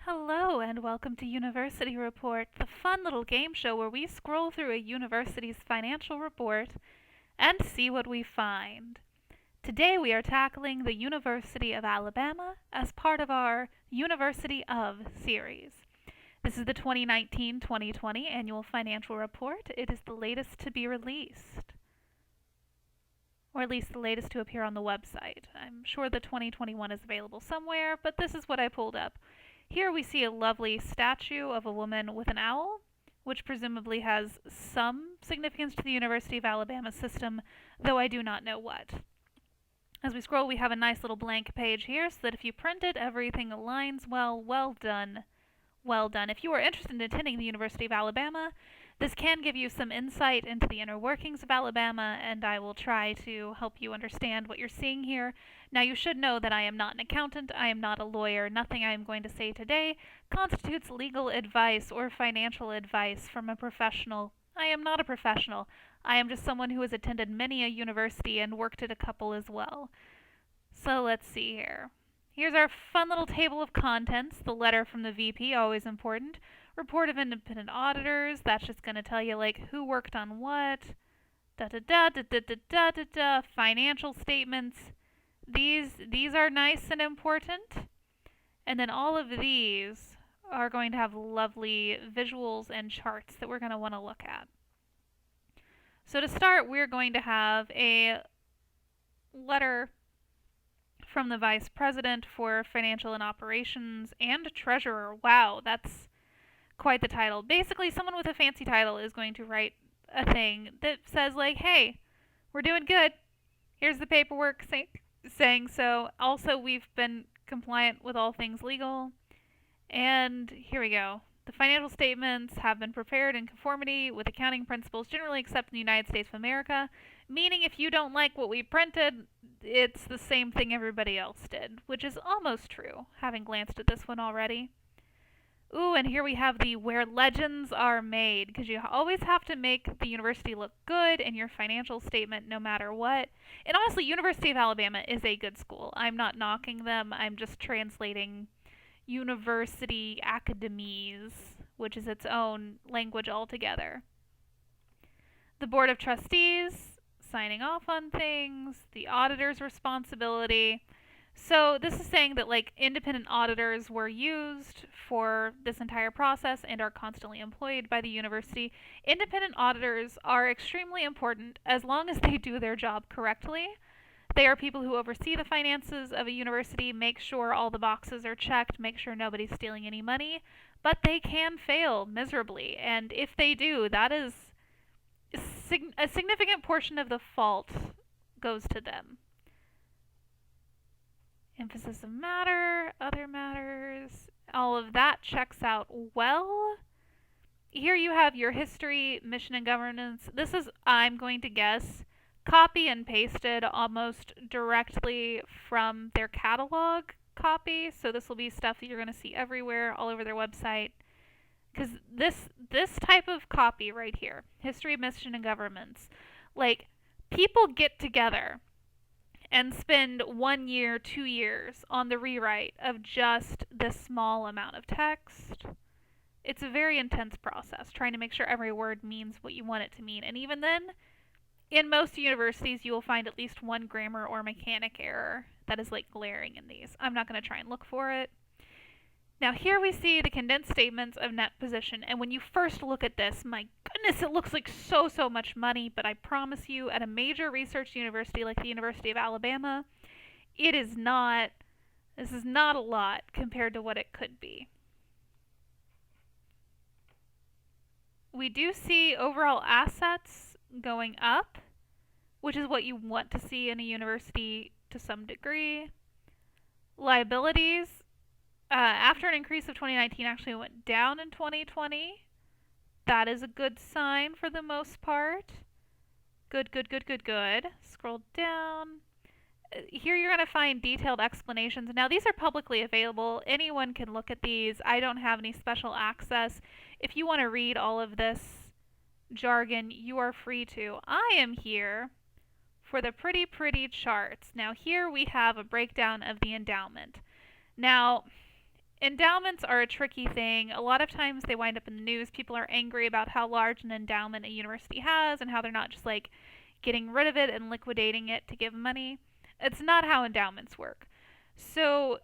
Hello, and welcome to University Report, the fun little game show where we scroll through a university's financial report and see what we find. Today we are tackling the University of Alabama as part of our University of series. This is the 2019-2020 annual financial report. It is the latest to be released, or at least the latest to appear on the website. I'm sure the 2021 is available somewhere, but this is what I pulled up. Here we see a lovely statue of a woman with an owl, which presumably has some significance to the University of Alabama system, though I do not know what. As we scroll, we have a nice little blank page here so that if you print it, everything aligns well. Well done. Well done. If you are interested in attending the University of Alabama, this can give you some insight into the inner workings of Alabama, and I will try to help you understand what you're seeing here. Now, you should know that I am not an accountant, I am not a lawyer. Nothing I am going to say today constitutes legal advice or financial advice from a professional. I am not a professional. I am just someone who has attended many a university and worked at a couple as well. So let's see here. Here's our fun little table of contents. The letter from the VP, always important. Report of independent auditors, that's just going to tell you like who worked on what. Da da da da da da da da da. Financial statements. These are nice and important. And then all of these are going to have lovely visuals and charts that we're going to want to look at. So to start, we're going to have a letter from the Vice President for Financial and Operations and Treasurer. Wow, that's quite the title. Basically, someone with a fancy title is going to write a thing that says, like, hey, we're doing good. Here's the paperwork saying so. Also, we've been compliant with all things legal. And here we go. The financial statements have been prepared in conformity with accounting principles generally accepted in the United States of America, meaning if you don't like what we printed, it's the same thing everybody else did, which is almost true, having glanced at this one already. Ooh, and here we have the where legends are made, because you always have to make the university look good in your financial statement no matter what. And honestly, University of Alabama is a good school. I'm not knocking them, I'm just translating university academies, which is its own language altogether. The Board of Trustees, signing off on things, the auditor's responsibility. So this is saying that like independent auditors were used for this entire process and are constantly employed by the university. Independent auditors are extremely important as long as they do their job correctly. They are people who oversee the finances of a university, make sure all the boxes are checked, make sure nobody's stealing any money, but they can fail miserably, and if they do, that is a significant portion of the fault goes to them. Emphasis of matter, other matters, all of that checks out well. Here you have your history, mission, and governance. This is, I'm going to guess, copy and pasted almost directly from their catalog copy. So this will be stuff that you're going to see everywhere, all over their website. Because this type of copy right here, history, mission, and governance, like people get together and spend 1 year, 2 years on the rewrite of just this small amount of text. It's a very intense process, trying to make sure every word means what you want it to mean. And even then, in most universities, you will find at least one grammar or mechanic error that is like glaring in these. I'm not going to try and look for it. Now here we see the condensed statements of net position, and when you first look at this, my goodness, it looks like so much money, but I promise you, at a major research university like the University of Alabama, it is not, this is not a lot compared to what it could be. We do see overall assets going up, which is what you want to see in a university to some degree. Liabilities, after an increase of 2019, actually went down in 2020. That is a good sign for the most part. Good. Scroll down. Here you're going to find detailed explanations. Now these are publicly available. Anyone can look at these. I don't have any special access. If you want to read all of this jargon, you are free to. I am here for the pretty charts. Now here we have a breakdown of the endowment. Now, endowments are a tricky thing. A lot of times they wind up in the news. People are angry about how large an endowment a university has and how they're not just like getting rid of it and liquidating it to give money. It's not how endowments work. So,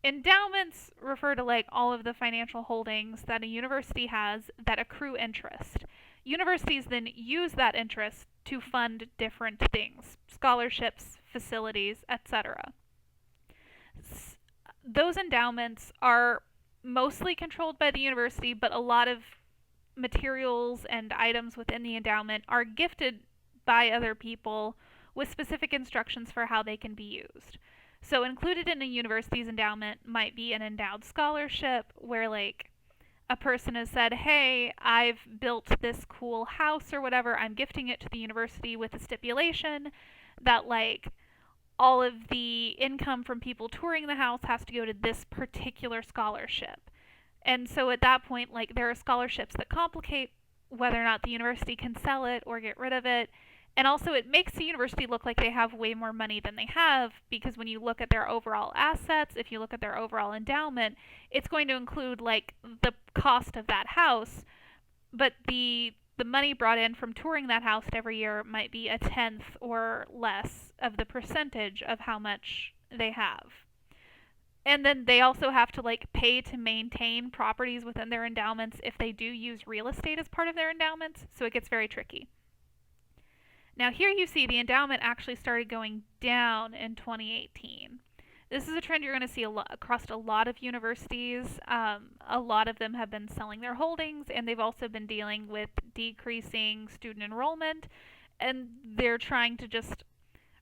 endowments refer to like all of the financial holdings that a university has that accrue interest. Universities then use that interest to fund different things, scholarships, facilities, etc. Those endowments are mostly controlled by the university, but a lot of materials and items within the endowment are gifted by other people with specific instructions for how they can be used. So included in a university's endowment might be an endowed scholarship where like a person has said, "Hey, I've built this cool house or whatever. I'm gifting it to the university with a stipulation that like all of the income from people touring the house has to go to this particular scholarship." And so at that point, like there are scholarships that complicate whether or not the university can sell it or get rid of it. And also it makes the university look like they have way more money than they have, because when you look at their overall assets, if you look at their overall endowment, it's going to include like the cost of that house, but the money brought in from touring that house every year might be a tenth or less of the percentage of how much they have. And then they also have to like pay to maintain properties within their endowments if they do use real estate as part of their endowments, so it gets very tricky. Now here you see the endowment actually started going down in 2018. This is a trend you're going to see across a lot of universities. A lot of them have been selling their holdings, and they've also been dealing with decreasing student enrollment, and they're trying to just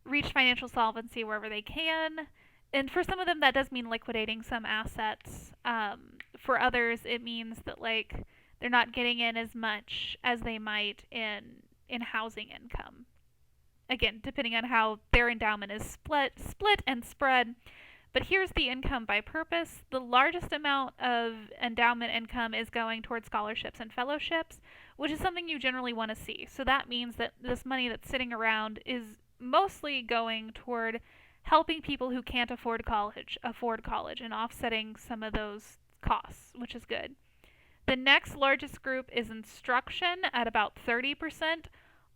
reach financial solvency wherever they can. And for some of them, that does mean liquidating some assets. For others, it means that like they're not getting in as much as they might in housing income. Again, depending on how their endowment is split and spread. But here's the income by purpose. The largest amount of endowment income is going towards scholarships and fellowships, which is something you generally want to see. So that means that this money that's sitting around is mostly going toward helping people who can't afford college and offsetting some of those costs, which is good. The next largest group is instruction at about 30%.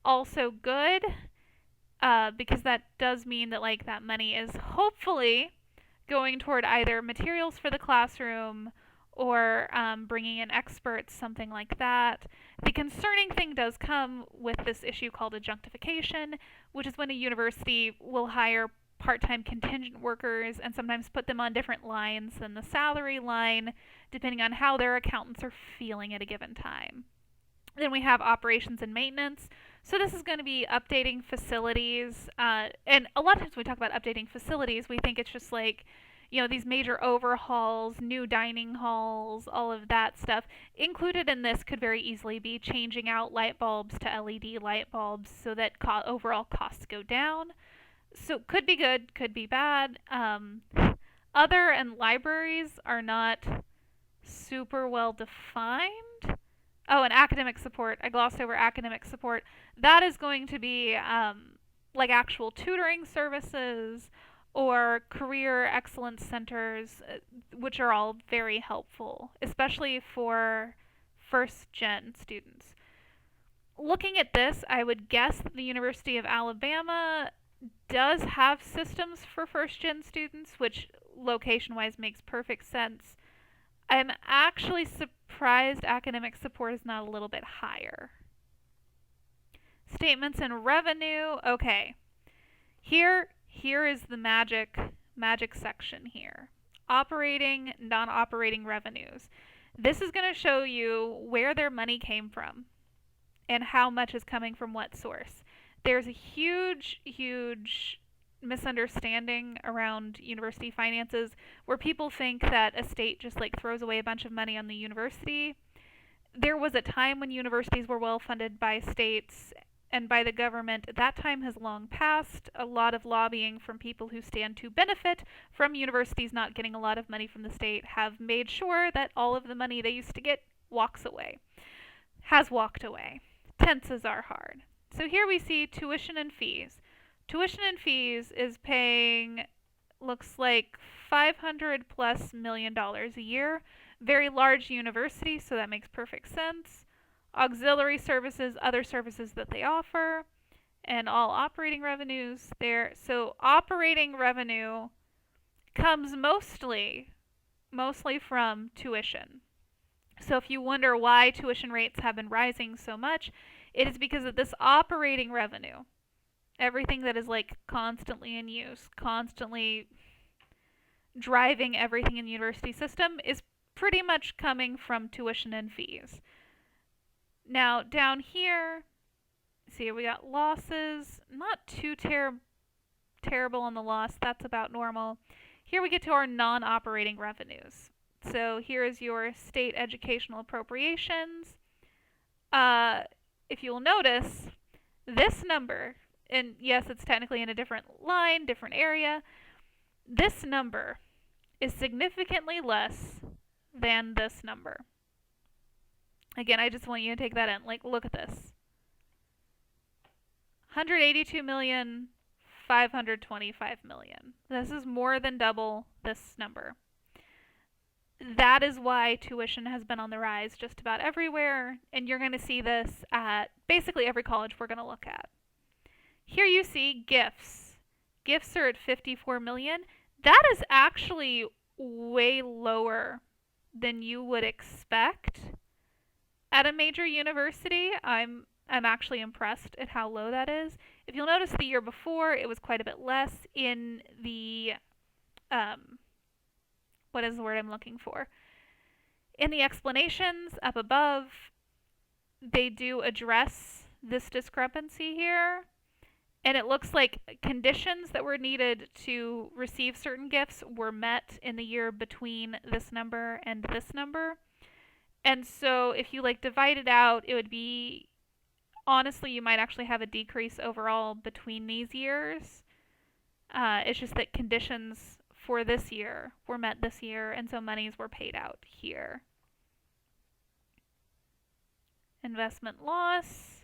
Also good, because that does mean that like that money is hopefully going toward either materials for the classroom or bringing in experts, something like that. The concerning thing does come with this issue called adjunctification, which is when a university will hire part-time contingent workers and sometimes put them on different lines than the salary line, depending on how their accountants are feeling at a given time. Then we have operations and maintenance. So this is going to be updating facilities. And a lot of times when we talk about updating facilities, we think it's just like, these major overhauls, new dining halls, all of that stuff. Included in this could very easily be changing out light bulbs to LED light bulbs so that overall costs go down. So could be good, could be bad. Other and libraries are not super well defined. Oh, and academic support. I glossed over academic support. That is going to be like actual tutoring services or career excellence centers, which are all very helpful, especially for first-gen students. Looking at this, I would guess that the University of Alabama does have systems for first-gen students, which location-wise makes perfect sense. I'm actually surprised academic support is not a little bit higher. Statements and revenue. Okay. Here is the magic section here. Operating, non-operating revenues. This is going to show you where their money came from and how much is coming from what source. There's a huge misunderstanding around university finances where people think that a state just like throws away a bunch of money on the university. There was a time when universities were well funded by states and by the government. That time has long passed. A lot of lobbying from people who stand to benefit from universities not getting a lot of money from the state have made sure that all of the money they used to get has walked away. Tenses are hard. So here we see tuition and fees. Tuition and fees is paying looks like $500+ million a year. Very large university, so that makes perfect sense. Auxiliary services, other services that they offer, and all operating revenues there. So operating revenue comes mostly from tuition. So if you wonder why tuition rates have been rising so much, it is because of this operating revenue. Everything that is like constantly in use, constantly driving everything in the university system is pretty much coming from tuition and fees. Now down here, see, we got losses, not too terrible on the loss, that's about normal. Here we get to our non-operating revenues. So here is your state educational appropriations. If you'll notice, this number, and yes, it's technically in a different line, different area, this number is significantly less than this number. Again, I just want you to take that in. Like, look at this. 182 million, 525 million. This is more than double this number. That is why tuition has been on the rise just about everywhere, and you're going to see this at basically every college we're going to look at. Here you see gifts. Gifts are at 54 million. That is actually way lower than you would expect at a major university. I'm actually impressed at how low that is. If you'll notice, the year before it was quite a bit less. In the what is the word I'm looking for? In the explanations up above, they do address this discrepancy here. And it looks like conditions that were needed to receive certain gifts were met in the year between this number and this number. And so if you like divide it out, it would be, honestly, you might actually have a decrease overall between these years. It's just that conditions for this year were met this year, and so monies were paid out here. Investment loss.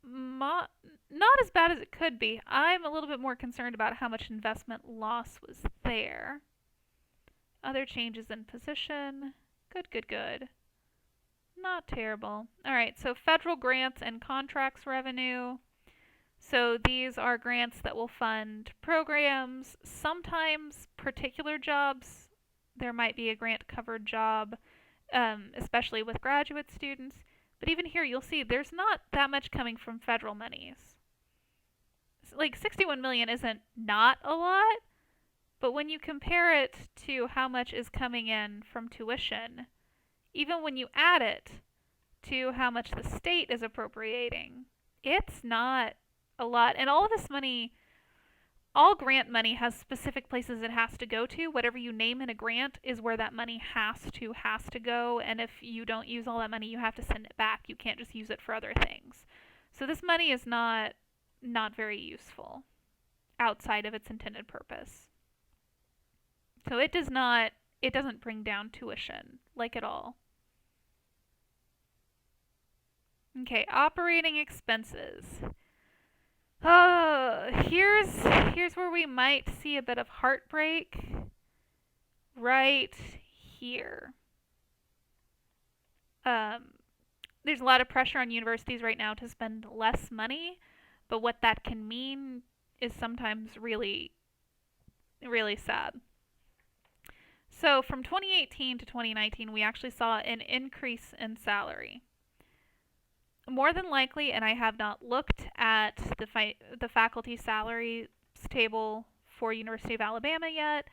Not as bad as it could be. I'm a little bit more concerned about how much investment loss was there. Other changes in position. Good. Not terrible. Alright, so federal grants and contracts revenue. So these are grants that will fund programs, sometimes particular jobs. There might be a grant-covered job, especially with graduate students. But even here, you'll see there's not that much coming from federal monies. Like, 61 million isn't not a lot, but when you compare it to how much is coming in from tuition, even when you add it to how much the state is appropriating, it's not a lot. And all of this money, all grant money has specific places it has to go to. Whatever you name in a grant is where that money has to go. And if you don't use all that money, you have to send it back. You can't just use it for other things. So this money is not very useful outside of its intended purpose. So it doesn't bring down tuition, like at all. Okay, operating expenses. Here's where we might see a bit of heartbreak. Right here. There's a lot of pressure on universities right now to spend less money, but what that can mean is sometimes really, really sad. So from 2018 to 2019, we actually saw an increase in salary. More than likely, and I have not looked at the faculty salaries table for University of Alabama yet,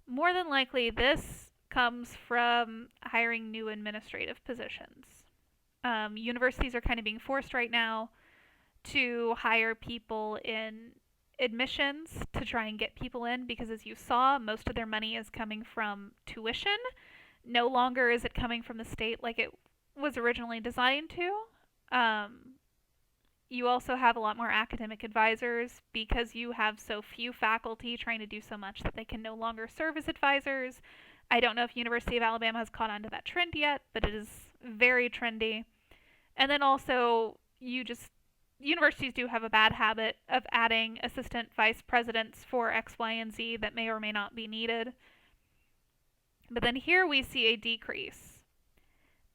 more than likely this comes from hiring new administrative positions. Universities are kind of being forced right now to hire people in admissions to try and get people in, because as you saw, most of their money is coming from tuition. No longer is it coming from the state like it was originally designed to. You also have a lot more academic advisors because you have so few faculty trying to do so much that they can no longer serve as advisors. I don't know if University of Alabama has caught on to that trend yet, but it is very trendy. And then also, universities do have a bad habit of adding assistant vice presidents for X, Y, and Z that may or may not be needed. But then here we see a decrease.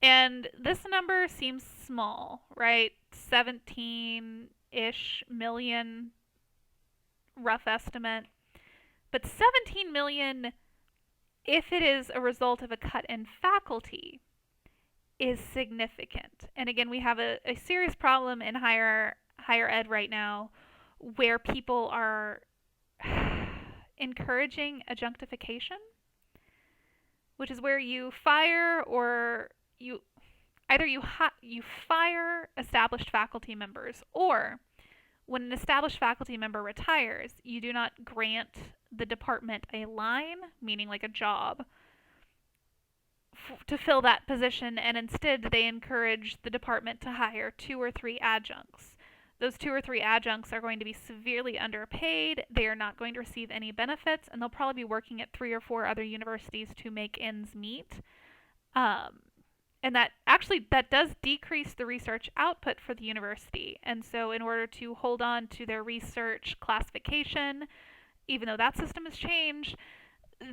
And this number seems small, right? 17-ish million, rough estimate. But 17 million, if it is a result of a cut in faculty, is significant. And again, we have a serious problem in higher ed right now where people are encouraging adjunctification, which is where you fire or you fire established faculty members, or when an established faculty member retires, you do not grant the department a line, meaning like a job, to fill that position, and instead they encourage the department to hire 2 or 3 adjuncts. Those 2 or 3 adjuncts are going to be severely underpaid, they are not going to receive any benefits, and they'll probably be working at 3 or 4 other universities to make ends meet. And that does decrease the research output for the university. And so in order to hold on to their research classification, even though that system has changed,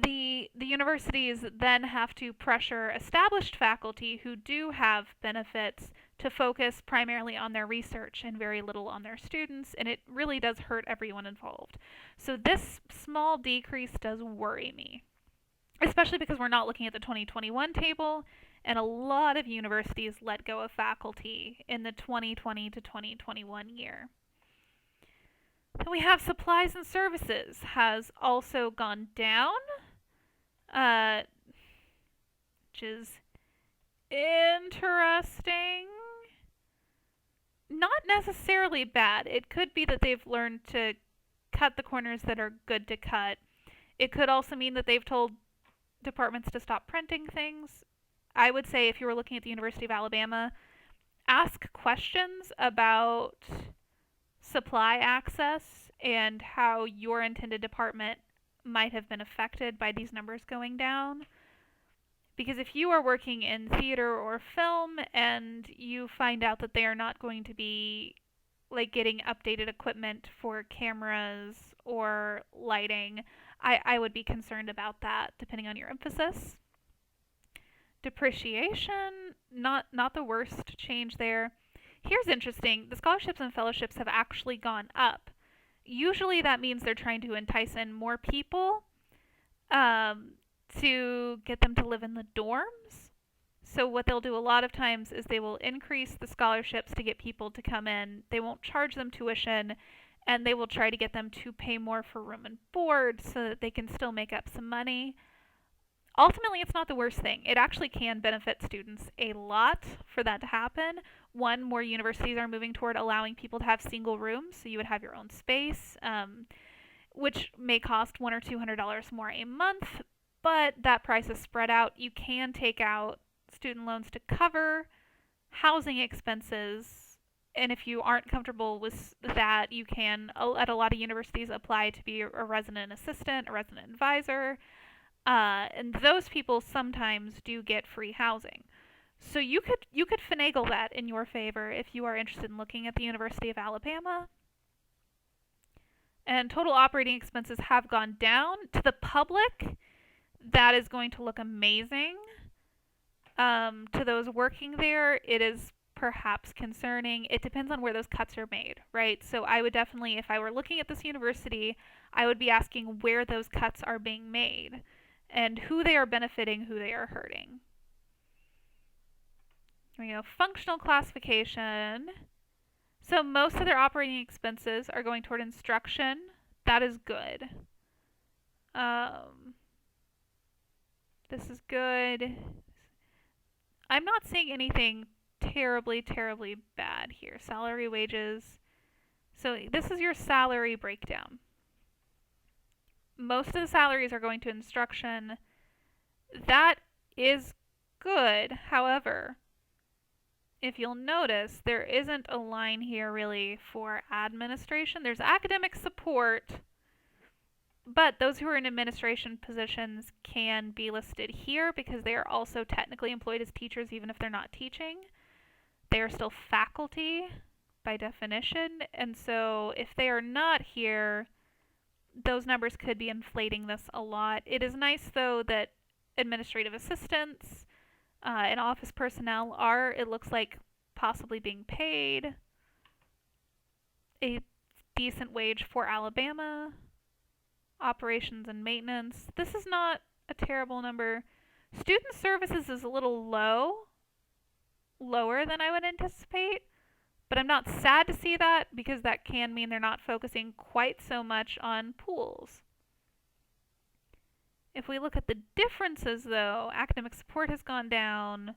the universities then have to pressure established faculty who do have benefits to focus primarily on their research and very little on their students, and it really does hurt everyone involved. So this small decrease does worry me, especially because we're not looking at the 2021 table, and a lot of universities let go of faculty in the 2020 to 2021 year. Then we have supplies and services has also gone down, which is interesting. Not necessarily bad. It could be that they've learned to cut the corners that are good to cut. It could also mean that they've told departments to stop printing things. I would say if you were looking at the University of Alabama, ask questions about supply access and how your intended department might have been affected by these numbers going down. Because if you are working in theater or film and you find out that they are not going to be like getting updated equipment for cameras or lighting, I would be concerned about that depending on your emphasis. Depreciation, not the worst change there. Here's interesting. The scholarships and fellowships have actually gone up. Usually that means they're trying to entice in more people to get them to live in the dorms. So what they'll do a lot of times is they will increase the scholarships to get people to come in. They won't charge them tuition, and they will try to get them to pay more for room and board so that they can still make up some money. Ultimately, it's not the worst thing. It actually can benefit students a lot for that to happen. One, more universities are moving toward allowing people to have single rooms, so you would have your own space, which may cost $100 or $200 more a month, but that price is spread out. You can take out student loans to cover housing expenses, and if you aren't comfortable with that, you can, at a lot of universities, apply to be a resident assistant, a resident advisor. And those people sometimes do get free housing. So you could finagle that in your favor if you are interested in looking at the University of Alabama. And total operating expenses have gone down. To the public, that is going to look amazing. To those working there, it is perhaps concerning. It depends on where those cuts are made, right? So I would definitely, if I were looking at this university, I would be asking where those cuts are being made and who they are benefiting, who they are hurting. Here we go. Functional classification. So most of their operating expenses are going toward instruction. That is good. This is good. I'm not seeing anything terribly bad here. Salary, wages. So this is your salary breakdown. Most of the salaries are going to instruction. That is good. However, if you'll notice, there isn't a line here really for administration. There's academic support, but those who are in administration positions can be listed here because they are also technically employed as teachers even if they're not teaching. They are still faculty. by definition, and so if they are not here, those numbers could be inflating this a lot. It is nice, though, that administrative assistants and office personnel are, it looks like, possibly being paid a decent wage for Alabama. Operations and maintenance. This is not a terrible number. Student services is a little lower than I would anticipate, but I'm not sad to see that because that can mean they're not focusing quite so much on pools. If we look at the differences, though, academic support has gone down,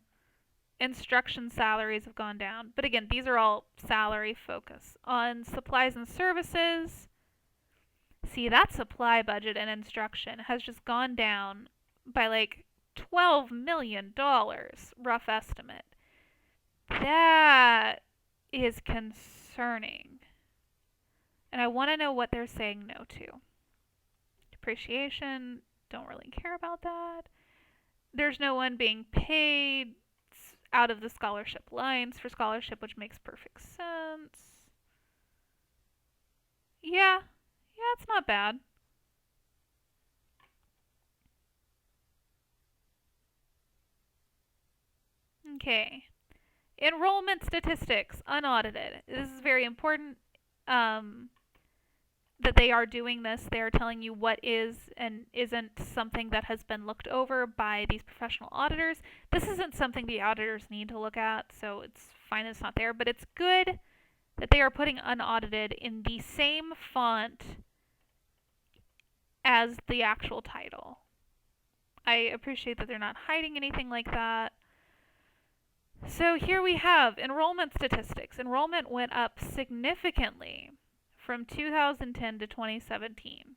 instruction salaries have gone down, but again, these are all salary focus. On supplies and services, see, that supply budget and instruction has just gone down by like $12 million, rough estimate. That is concerning. And I want to know what they're saying no to. Depreciation, don't really care about that. There's no one being paid out of the scholarship lines for scholarship, which makes perfect sense. Yeah, it's not bad. Okay. Enrollment statistics, unaudited. This is very important that they are doing this. They are telling you what is and isn't something that has been looked over by these professional auditors. This isn't something the auditors need to look at, so it's fine it's not there, but it's good that they are putting unaudited in the same font as the actual title. I appreciate that they're not hiding anything like that. So here we have enrollment statistics. Enrollment went up significantly from 2010 to 2017.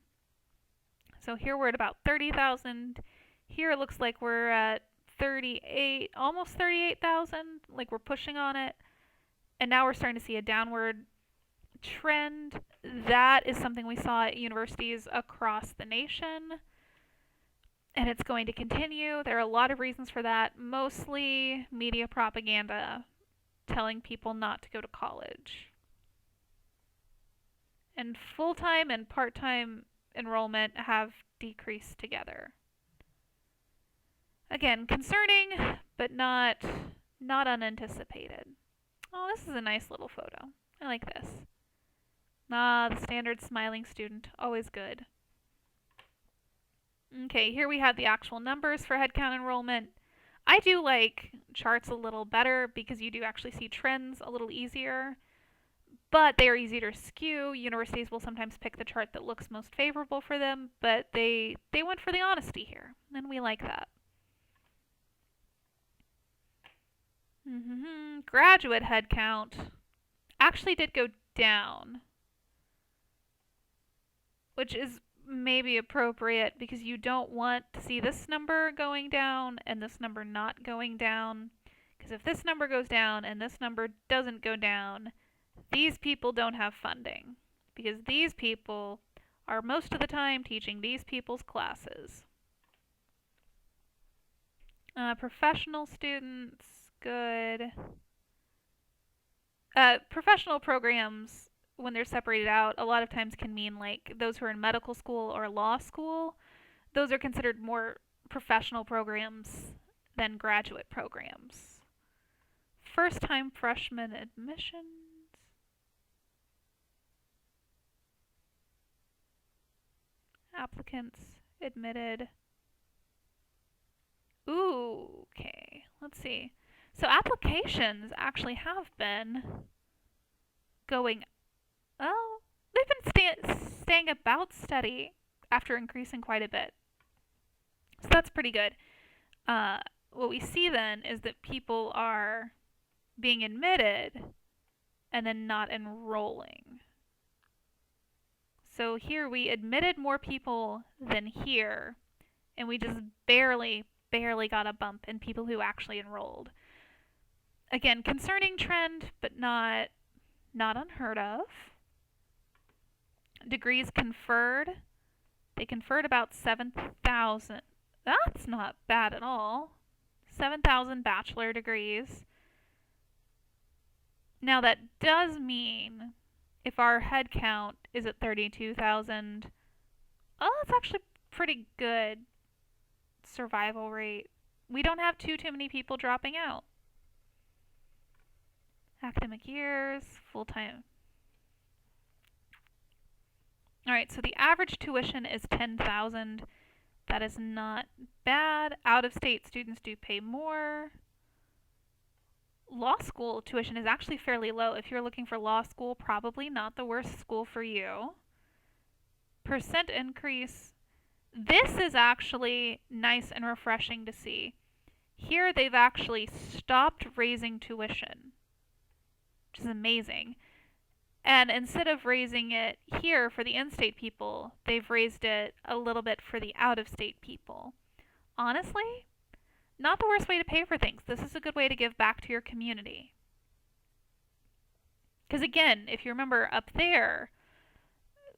So here we're at about 30,000. Here it looks like we're at 38, almost 38,000, like we're pushing on it. And now we're starting to see a downward trend. That is something we saw at universities across the nation. And it's going to continue. There are a lot of reasons for that, mostly media propaganda telling people not to go to college. And full-time and part-time enrollment have decreased together. Again, concerning, but not unanticipated. Oh, this is a nice little photo. I like this. The standard smiling student, always good. Okay, here we have the actual numbers for headcount enrollment. I do like charts a little better because you do actually see trends a little easier, but they are easy to skew. Universities will sometimes pick the chart that looks most favorable for them, but they went for the honesty here, and we like that. Graduate headcount actually did go down, which is maybe appropriate because you don't want to see this number going down and this number not going down. Because if this number goes down and this number doesn't go down, these people don't have funding. Because these people are most of the time teaching these people's classes. Professional students, good. Professional programs, when they're separated out, a lot of times can mean like those who are in medical school or law school. Those are considered more professional programs than graduate programs. First-time freshman admissions. Applicants admitted. Ooh, okay. Let's see. So applications actually have been going, well, they've been staying about steady after increasing quite a bit. So that's pretty good. What we see then is that people are being admitted and then not enrolling. So here we admitted more people than here, and we just barely got a bump in people who actually enrolled. Again, concerning trend, but not unheard of. Degrees conferred. They conferred about 7,000. That's not bad at all. 7,000 bachelor degrees. Now that does mean if our head count is at 32,000, oh, that's actually pretty good survival rate. We don't have too many people dropping out. Academic years, full-time. Alright, so the average tuition is 10,000. That is not bad. Out-of-state students do pay more. Law school tuition is actually fairly low. If you're looking for law school, probably not the worst school for you. Percent increase. This is actually nice and refreshing to see. Here they've actually stopped raising tuition, which is amazing. And instead of raising it here for the in-state people, they've raised it a little bit for the out-of-state people. Honestly, not the worst way to pay for things. This is a good way to give back to your community. Because again, if you remember up there,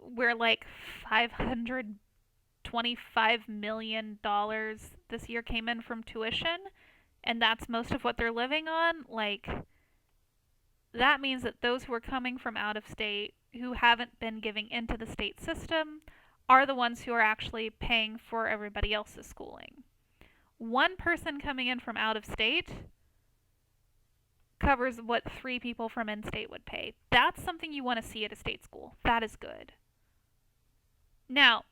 we're like $525 million this year came in from tuition, and that's most of what they're living on. Like, that means that those who are coming from out of state, who haven't been giving into the state system, are the ones who are actually paying for everybody else's schooling. One person coming in from out of state covers what 3 people from in-state would pay. That's something you want to see at a state school. That is good. Now,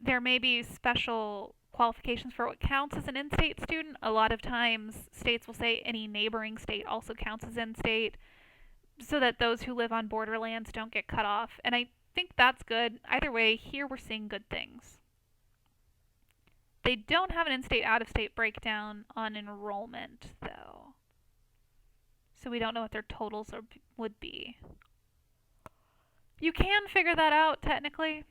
there may be special qualifications for what counts as an in-state student. A lot of times, states will say any neighboring state also counts as in-state, so that those who live on borderlands don't get cut off. And I think that's good. Either way, here we're seeing good things. They don't have an in-state, out-of-state breakdown on enrollment, though. So we don't know what their totals would be. You can figure that out, technically.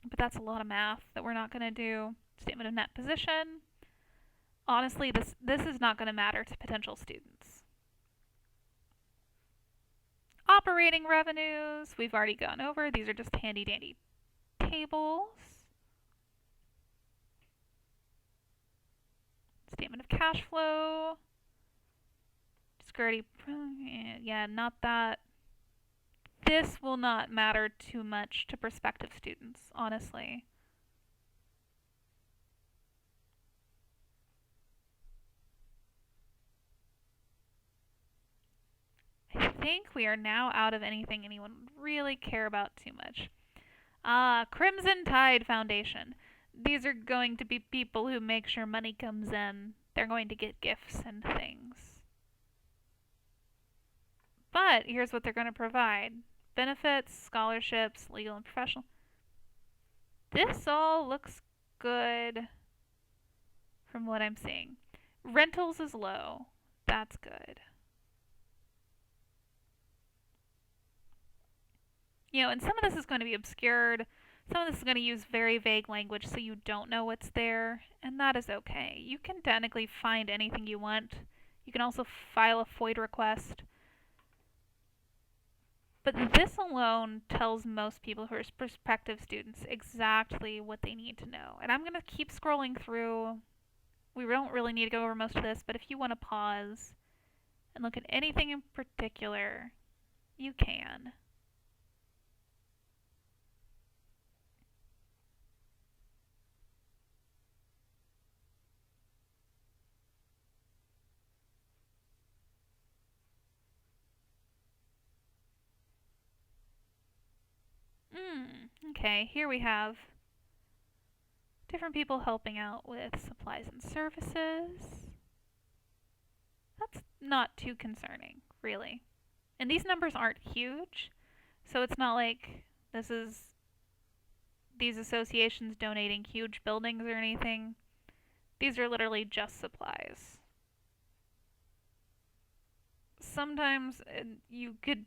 But that's a lot of math that we're not going to do. Statement of net position. Honestly, this is not going to matter to potential students. Operating revenues, we've already gone over. These are just handy-dandy tables. Statement of cash flow. Security, yeah, not that. This will not matter too much to prospective students, honestly. I think we are now out of anything anyone would really care about too much. Crimson Tide Foundation. These are going to be people who make sure money comes in. They're going to get gifts and things. But here's what they're going to provide. Benefits, scholarships, legal and professional. This all looks good from what I'm seeing. Rentals is low. That's good. You know, and some of this is going to be obscured. Some of this is going to use very vague language so you don't know what's there, and that is okay. You can technically find anything you want. You can also file a FOID request. But this alone tells most people who are prospective students exactly what they need to know. And I'm going to keep scrolling through. We don't really need to go over most of this, but if you want to pause and look at anything in particular, you can. Okay, here we have different people helping out with supplies and services. That's not too concerning, really. And these numbers aren't huge, so it's not like these associations donating huge buildings or anything. These are literally just supplies. Sometimes you could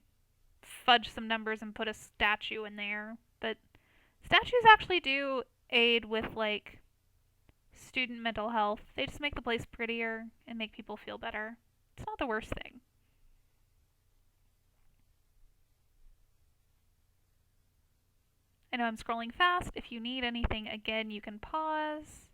fudge some numbers and put a statue in there, but statues actually do aid with, like, student mental health. They just make the place prettier and make people feel better. It's not the worst thing. I know I'm scrolling fast. If you need anything, again, you can pause.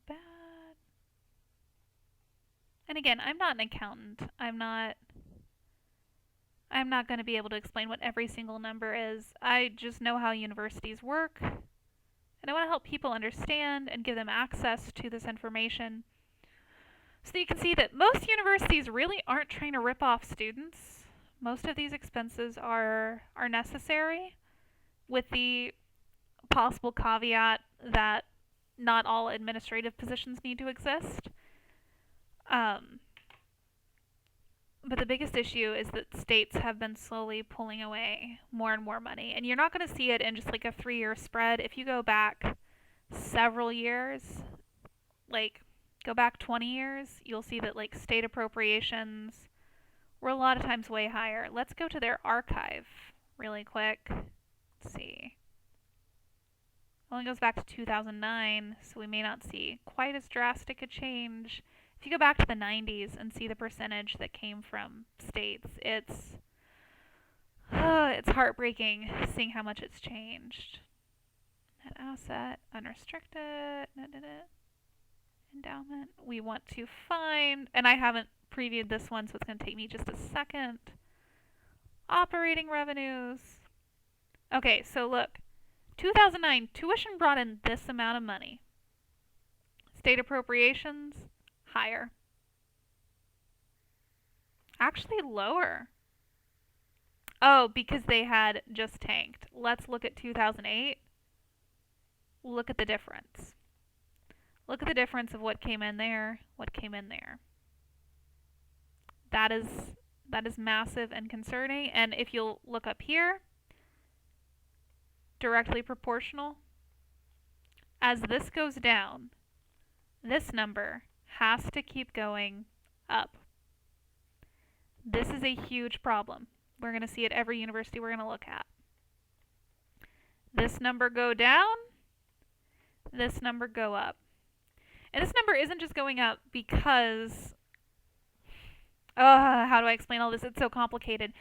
bad. And again, I'm not an accountant. I'm not going to be able to explain what every single number is. I just know how universities work, and I want to help people understand and give them access to this information. So you can see that most universities really aren't trying to rip off students. Most of these expenses are necessary, with the possible caveat that not all administrative positions need to exist. But the biggest issue is that states have been slowly pulling away more and more money. And you're not going to see it in just like a 3-year spread. If you go back several years, like go back 20 years, you'll see that like state appropriations were a lot of times way higher. Let's go to their archive really quick. Let's see. It only goes back to 2009, so we may not see quite as drastic a change. If you go back to the 90s and see the percentage that came from states, it's heartbreaking seeing how much it's changed. Net asset, unrestricted, endowment. We want to find, and I haven't previewed this one, so it's going to take me just a second. Operating revenues. Okay, so look. 2009, tuition brought in this amount of money. State appropriations, higher. Actually lower. Oh, because they had just tanked. Let's look at 2008. Look at the difference. Look at the difference of what came in there, what came in there. That is massive and concerning. And if you'll look up here, directly proportional. As this goes down, this number has to keep going up. This is a huge problem. We're going to see at every university we're going to look at. This number go down, this number go up. And this number isn't just going up because, how do I explain all this? It's so complicated.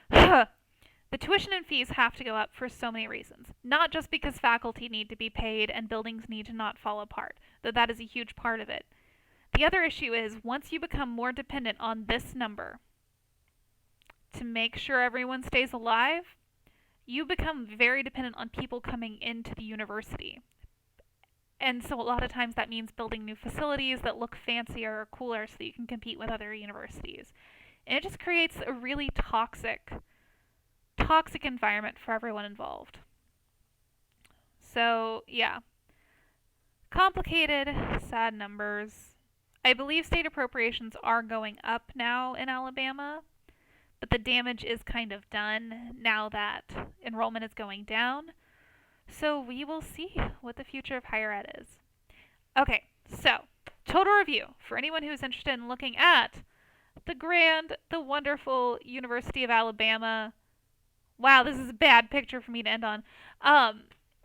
The tuition and fees have to go up for so many reasons. Not just because faculty need to be paid and buildings need to not fall apart, though that is a huge part of it. The other issue is once you become more dependent on this number to make sure everyone stays alive, you become very dependent on people coming into the university. And so a lot of times that means building new facilities that look fancier or cooler so that you can compete with other universities. And it just creates a really toxic environment for everyone involved. So, yeah. Complicated, sad numbers. I believe state appropriations are going up now in Alabama, but the damage is kind of done now that enrollment is going down. So we will see what the future of higher ed is. Okay, so total review for anyone who's interested in looking at the wonderful University of Alabama. Wow, this is a bad picture for me to end on.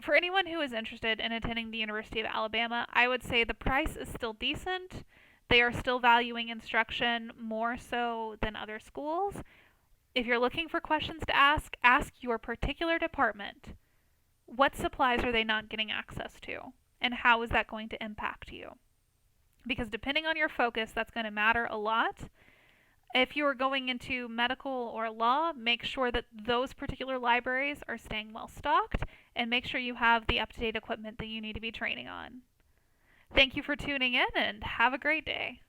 For anyone who is interested in attending the University of Alabama, I would say the price is still decent. They are still valuing instruction more so than other schools. If you're looking for questions to ask your particular department. What supplies are they not getting access to? And how is that going to impact you? Because depending on your focus, that's going to matter a lot. If you are going into medical or law, make sure that those particular libraries are staying well stocked and make sure you have the up-to-date equipment that you need to be training on. Thank you for tuning in and have a great day.